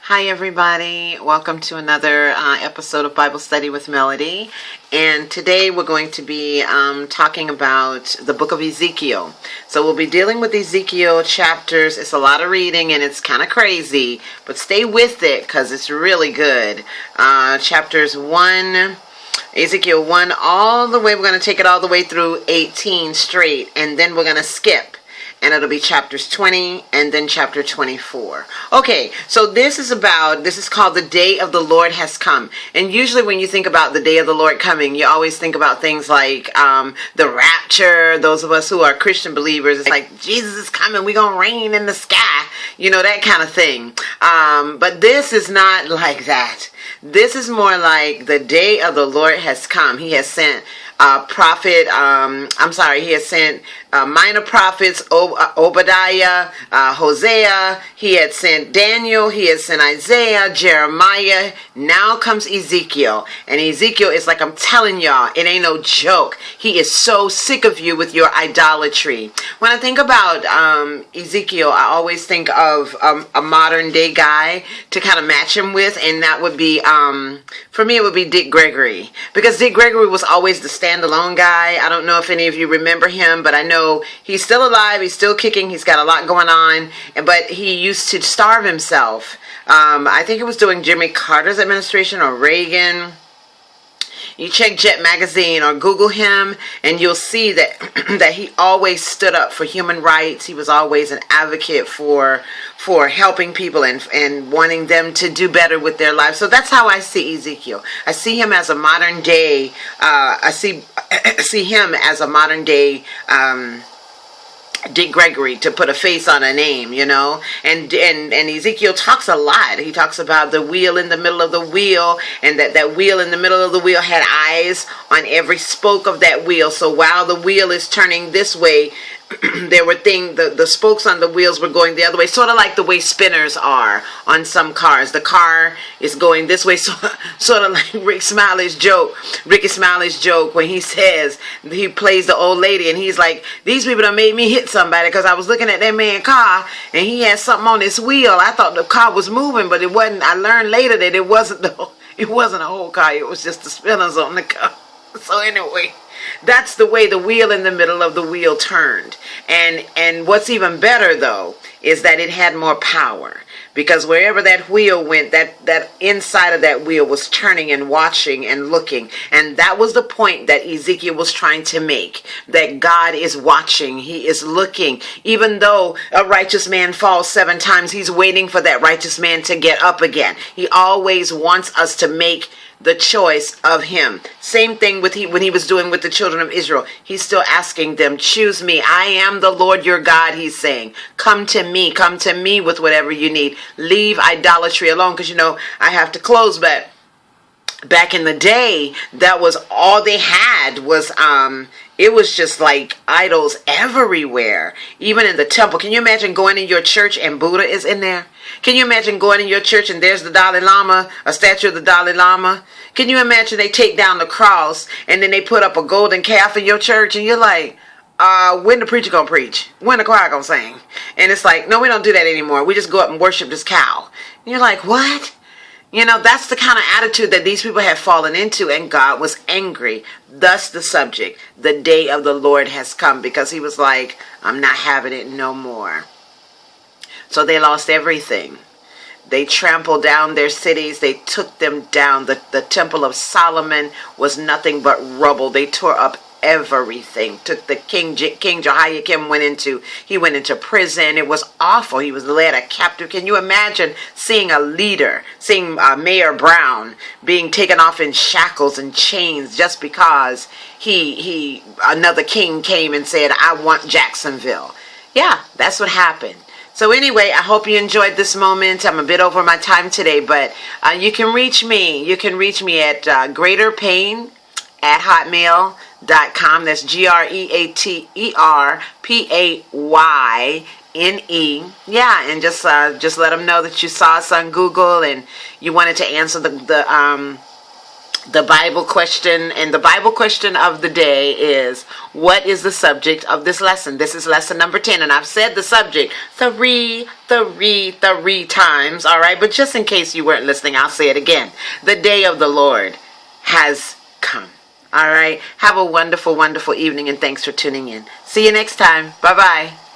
Hi everybody, welcome to another episode of Bible Study with Melody, and today we're going to be talking about the book of Ezekiel. So we'll be dealing with Ezekiel chapters. It's a lot of reading and it's kind of crazy, but stay with it because it's really good. Chapters 1, Ezekiel 1 all the way, we're going to take it all the way through 18 straight, and then we're going to skip. And it'll be chapters 20 and then chapter 24. Okay, so this is called the day of the Lord has come. And usually when you think about the day of the Lord coming, you always think about things like the rapture. Those of us who are Christian believers, it's like Jesus is coming, we're going to reign in the sky. You know, that kind of thing. But this is not like that. This is more like the day of the Lord has come. He has sent he has sent minor prophets, Obadiah, Hosea. He had sent Daniel. He had sent Isaiah, Jeremiah. Now comes Ezekiel. And Ezekiel is like, I'm telling y'all, it ain't no joke. He is so sick of you with your idolatry. When I think about Ezekiel, I always think of a modern day guy to kind of match him with. And that would be, for me, it would be Dick Gregory. Because Dick Gregory was always the standalone guy. I don't know if any of you remember him, but I know he's still alive, he's still kicking, he's got a lot going on, but he used to starve himself. I think it was during Jimmy Carter's administration or Reagan. You check Jet Magazine or Google him, and you'll see that that he always stood up for human rights. He was always an advocate for helping people and wanting them to do better with their lives. So that's how I see Ezekiel. I see him as a modern day. I see him as a modern day. Dick Gregory, to put a face on a name, you know, and Ezekiel talks a lot. He talks about the wheel in the middle of the wheel, and that wheel in the middle of the wheel had eyes on every spoke of that wheel. So while the wheel is turning this way, there were the spokes on the wheels were going the other way, sort of like the way spinners are on some cars. The car is going this way, sort of like Ricky Smiley's joke when he says, he plays the old lady and he's like, these people done made me hit somebody because I was looking at that man's car and he had something on his wheel. I thought the car was moving, but it wasn't. I learned later that it wasn't a whole car. It was just the spinners on the car. So anyway, that's the way the wheel in the middle of the wheel turned. And what's even better, though, is that it had more power. Because wherever that wheel went, that inside of that wheel was turning and watching and looking. And that was the point that Ezekiel was trying to make. That God is watching. He is looking. Even though a righteous man falls 7 times, he's waiting for that righteous man to get up again. He always wants us to make the choice of him. Same thing when he was doing with the children of Israel. He's still asking them, choose me. I am the Lord your God, he's saying. Come to me with whatever you need. Leave idolatry alone, because, you know, I have to close, but back in the day, that was all they had was, it was just like idols everywhere, even in the temple. Can you imagine going in your church and Buddha is in there? Can you imagine going in your church and there's the Dalai Lama, a statue of the Dalai Lama? Can you imagine they take down the cross and then they put up a golden calf in your church and you're like, when the preacher gonna preach? When the choir gonna sing? And it's like, no, we don't do that anymore. We just go up and worship this cow. And you're like, what? You know, that's the kind of attitude that these people have fallen into, and God was angry. Thus the subject, the day of the Lord has come, because he was like, I'm not having it no more. So they lost everything. They trampled down their cities. They took them down. The temple of Solomon was nothing but rubble. They tore up everything. Took the King Jehoiakim went into prison. It was awful. He was led a captive. Can you imagine seeing a leader, seeing Mayor Brown being taken off in shackles and chains just because another king came and said, I want Jacksonville. Yeah, that's what happened. So anyway, I hope you enjoyed this moment. I'm a bit over my time today, but you can reach me. You can reach me at greaterpain@hotmail.com. That's GreaterPayne. Yeah, and just let them know that you saw us on Google and you wanted to answer the Bible question, and the Bible question of the day is, what is the subject of this lesson? This is lesson number 10, and I've said the subject three times, all right? But just in case you weren't listening, I'll say it again. The day of the Lord has come, all right? Have a wonderful, wonderful evening, and thanks for tuning in. See you next time. Bye-bye.